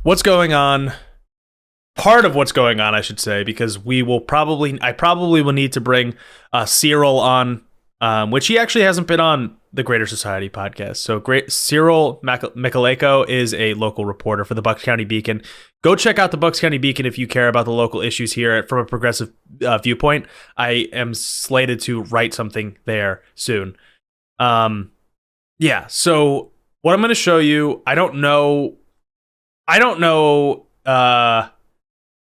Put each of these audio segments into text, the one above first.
what's going on, part of what's going on, I should say, because I probably will need to bring Cyril on, which he actually hasn't been on the Greater Society podcast. So great, Cyril Mikaleko is a local reporter for the Bucks County Beacon. Go check out the Bucks County Beacon if you care about the local issues here from a progressive viewpoint. I am slated to write something there soon. Yeah, so what I'm going to show you, I don't know,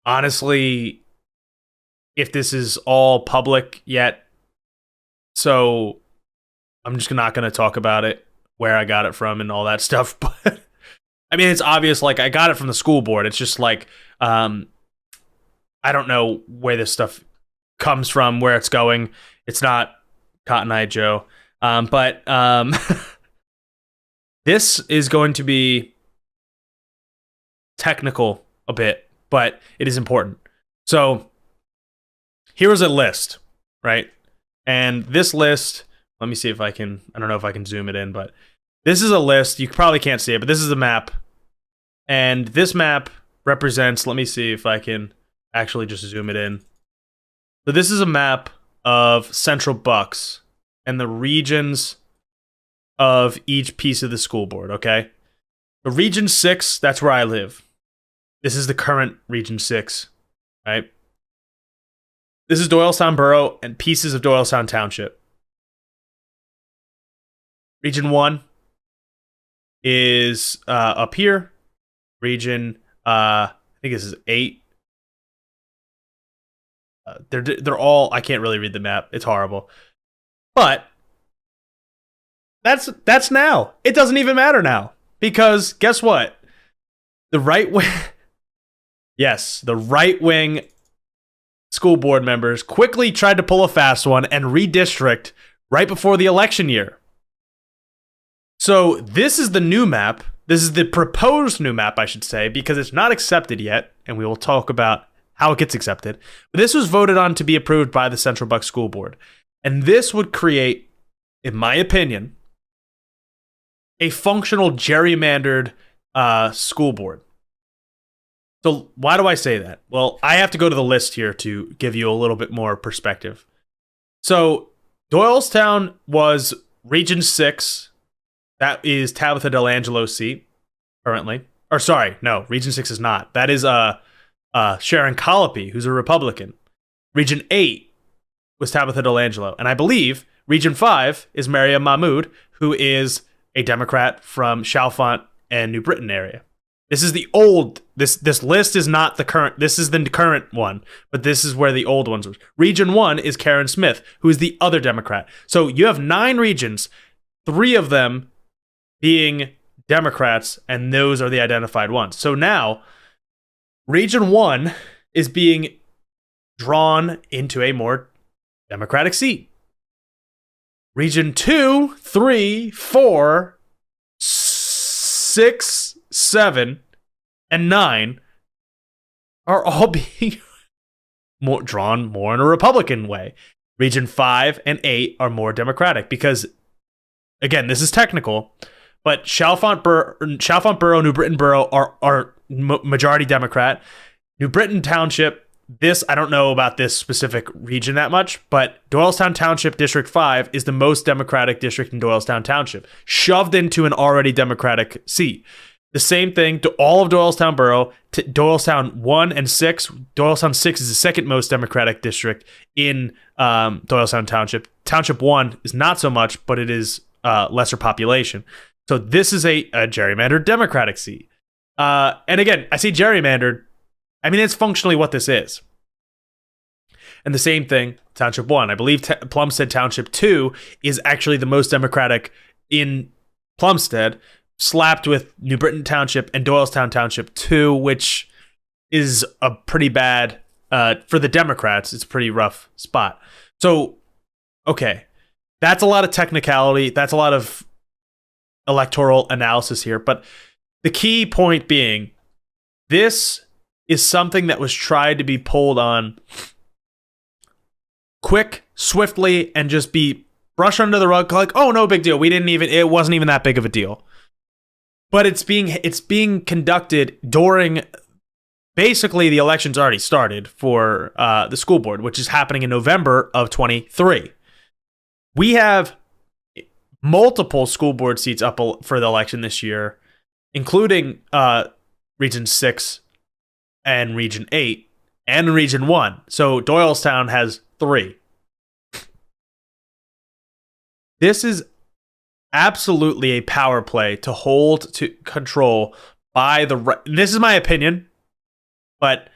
honestly, if this is all public yet. So I'm just not going to talk about it, where I got it from and all that stuff. But I mean, it's obvious, like, I got it from the school board. It's just like, I don't know where this stuff comes from, where it's going. It's not Cotton Eye Joe. But this is going to be technical a bit, but it is important. So here's a list, right? And this list, let me see if I don't know if I can zoom it in, but this is a list. You probably can't see it, but this is a map. And this map represents, let me see if I can actually just zoom it in. So this is a map of Central Bucks and the regions of each piece of the school board, okay? The Region 6, that's where I live. This is the current Region 6, right? This is Doylestown Borough and pieces of Doylestown Township. Region 1 is up here. Region, I think this is 8. They're all, I can't really read the map. It's horrible. But that's now. It doesn't even matter now. Because guess what? The right wing, yes, the right wing school board members quickly tried to pull a fast one and redistrict right before the election year. So this is the new map. This is the proposed new map, I should say, because it's not accepted yet, and we will talk about how it gets accepted. But this was voted on to be approved by the Central Bucks School Board. And this would create, in my opinion, a functional gerrymandered school board. So why do I say that? Well, I have to go to the list here to give you a little bit more perspective. So Doylestown was Region 6. That is Tabitha Delangelo's seat currently. Or sorry, no, Region 6 is not. That is Sharon Colopy, who's a Republican. Region 8 was Tabitha Delangelo. And I believe Region 5 is Maryam Mahmood, who is a Democrat from Chalfont and New Britain area. This is the old, this list is not the current, this is the current one, but this is where the old ones were. Region 1 is Karen Smith, who is the other Democrat. So you have 9 regions, 3 of them being Democrats, and those are the identified ones. So now, Region 1 is being drawn into a more Democratic seat. Region 2, 3, 4, 6, 7, and 9 are all being drawn more in a Republican way. Region 5 and 8 are more Democratic because, again, this is technical, but Chalfont Borough, New Britain Borough are majority Democrat. New Britain Township, this, I don't know about this specific region that much, but Doylestown Township District 5 is the most Democratic district in Doylestown Township, shoved into an already Democratic seat. The same thing to all of Doylestown Borough, to Doylestown 1 and 6. Doylestown 6 is the second most Democratic district in Doylestown Township. Township 1 is not so much, but it is lesser population. So this is a gerrymandered Democratic seat. And again, I say gerrymandered. I mean, it's functionally what this is. And the same thing, Township 1. I believe Plumstead Township 2 is actually the most Democratic in Plumstead, slapped with New Britain Township and Doylestown Township 2, which is a pretty bad, for the Democrats, it's a pretty rough spot. So, okay, that's a lot of technicality. That's a lot of electoral analysis here. But the key point being, this is something that was tried to be pulled on quick, swiftly, and just be brushed under the rug. Like, oh, no big deal. It wasn't even that big of a deal. but it's being conducted during, basically the election's already started for the school board, which is happening in November of 23. We have multiple school board seats up for the election this year, including Region 6 and Region 8 and Region 1. So Doylestown has 3. This is absolutely a power play to hold to control by the... This is my opinion, but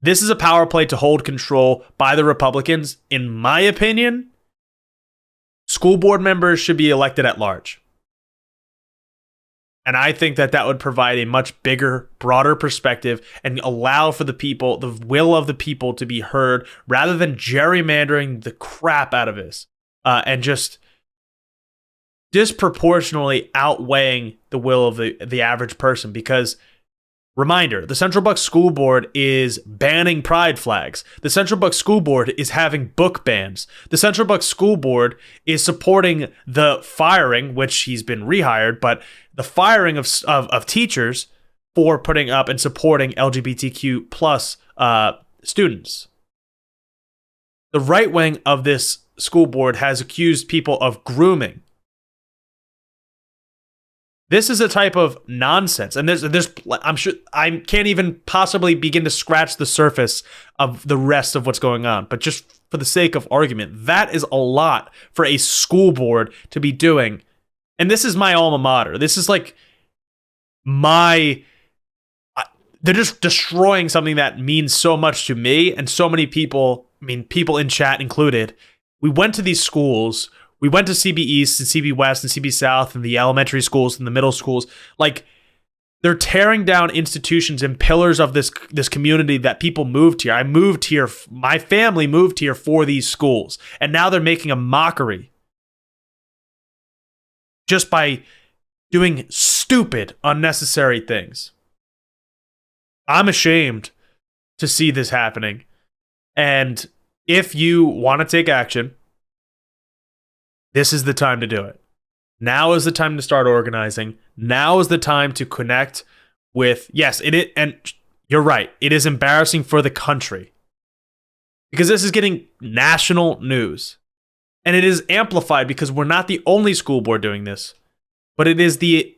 this is a power play to hold control by the Republicans. In my opinion, school board members should be elected at large. And I think that would provide a much bigger, broader perspective and allow for the people, the will of the people, to be heard rather than gerrymandering the crap out of this and just disproportionately outweighing the will of the average person. Because, reminder, the Central Bucks School Board is banning pride flags. The Central Bucks School Board is having book bans. The Central Bucks School Board is supporting the firing, which he's been rehired, but the firing of teachers for putting up and supporting LGBTQ plus students. The right wing of this school board has accused people of grooming. This is a type of nonsense, and there's I'm sure I can't even possibly begin to scratch the surface of the rest of what's going on. But just for the sake of argument, that is a lot for a school board to be doing. And this is my alma mater. This is like they're just destroying something that means so much to me and so many people. I mean, people in chat included. We went to these schools. We went to CB East and CB West and CB South and the elementary schools and the middle schools. Like, they're tearing down institutions and pillars of this community that people moved here. I moved here. My family moved here for these schools. And now they're making a mockery just by doing stupid, unnecessary things. I'm ashamed to see this happening. And if you want to take action, this is the time to do it. Now is the time to start organizing. Now is the time to connect with, yes, and you're right, it is embarrassing for the country because this is getting national news. And it is amplified because we're not the only school board doing this, but it is the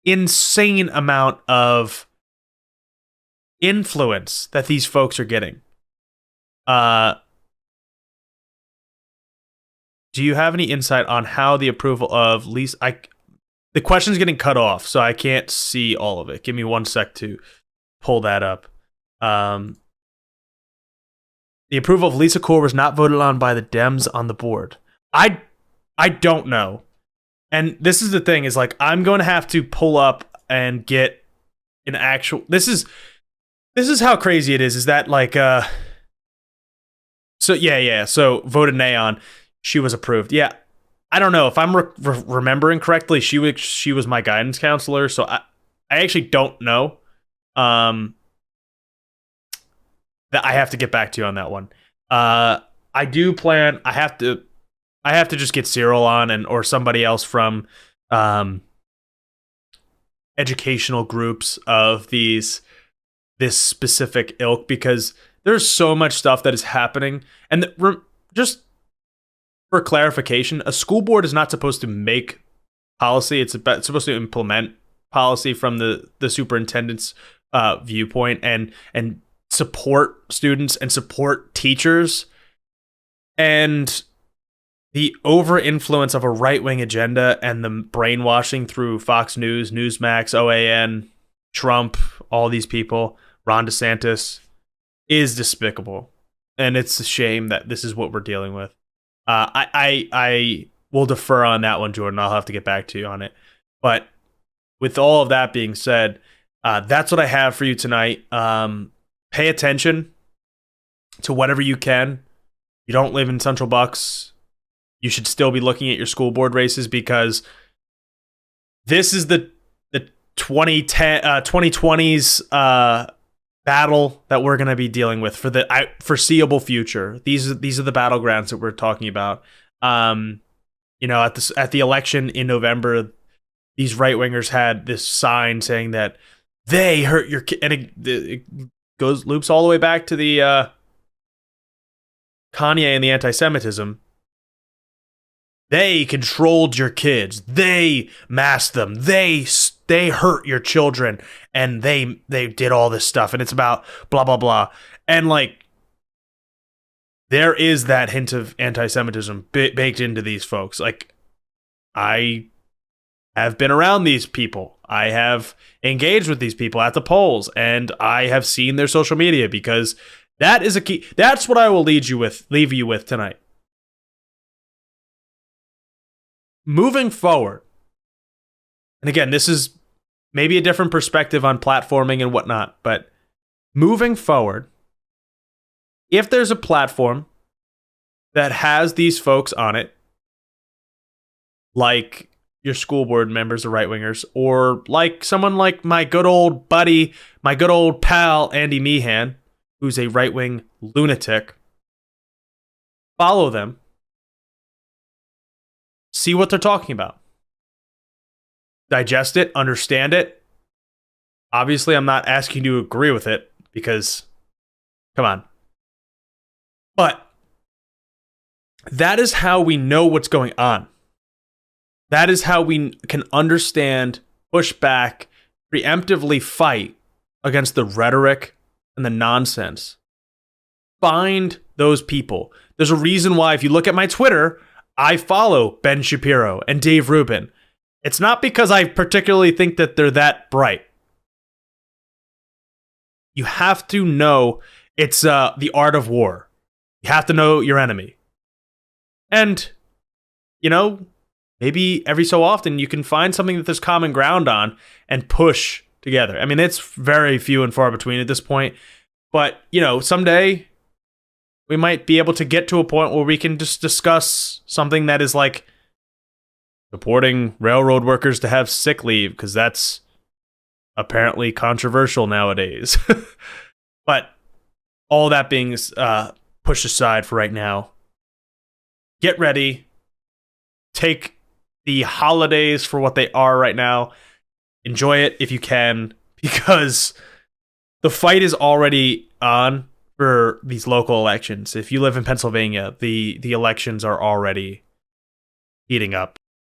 insane amount of influence that these folks are getting. Do you have any insight on how the approval of lease... The question's getting cut off, so I can't see all of it. Give me 1 sec to pull that up. The approval of Lisa Core was not voted on by the Dems on the board. I don't know. And this is the thing, is like, I'm going to have to pull up and get an actual... This is how crazy it is that like... So voted nay on... She was approved. Yeah, I don't know if I'm remembering correctly. She was my guidance counselor, so I actually don't know. That I have to get back to you on that one. I do plan. I have to just get Cyril on or somebody else from educational groups of this specific ilk, because there's so much stuff that is happening. And just for clarification, a school board is not supposed to make policy. It's supposed to implement policy from the superintendent's viewpoint and support students and support teachers. And the over-influence of a right-wing agenda and the brainwashing through Fox News, Newsmax, OAN, Trump, all these people, Ron DeSantis, is despicable. And it's a shame that this is what we're dealing with. I will defer on that one, Jordan. I'll have to get back to you on it. But with all of that being said, that's what I have for you tonight. Pay attention to whatever you can. You don't live in Central Bucks, you should still be looking at your school board races, because this is the 2020s battle that we're going to be dealing with for the foreseeable future. These are the battlegrounds that we're talking about. At the election in November, these right wingers had this sign saying that they hurt your kid, and it goes loops all the way back to the Kanye and the anti-Semitism. They controlled your kids. They masked them. They hurt your children, and they did all this stuff. And it's about blah blah blah. And like, there is that hint of anti-Semitism baked into these folks. Like, I have been around these people. I have engaged with these people at the polls, and I have seen their social media, because that is a key. That's what I will leave you with tonight. Moving forward, and again, this is maybe a different perspective on platforming and whatnot, but moving forward, if there's a platform that has these folks on it, like your school board members, the right wingers, or like someone like my good old buddy, my good old pal, Andy Meehan, who's a right wing lunatic, follow them. See what they're talking about. Digest it, understand it. Obviously, I'm not asking you to agree with it, because, come on. But that is how we know what's going on. That is how we can understand, push back, preemptively fight against the rhetoric and the nonsense. Find those people. There's a reason why, if you look at my Twitter, I follow Ben Shapiro and Dave Rubin. It's not because I particularly think that they're that bright. You have to know it's the art of war. You have to know your enemy. And, you know, maybe every so often you can find something that there's common ground on and push together. I mean, it's very few and far between at this point. But, you know, someday we might be able to get to a point where we can just discuss something that is like supporting railroad workers to have sick leave, because that's apparently controversial nowadays. But all that being pushed aside for right now, get ready. Take the holidays for what they are right now. Enjoy it if you can, because the fight is already on for these local elections. If you live in Pennsylvania, the elections are already heating up.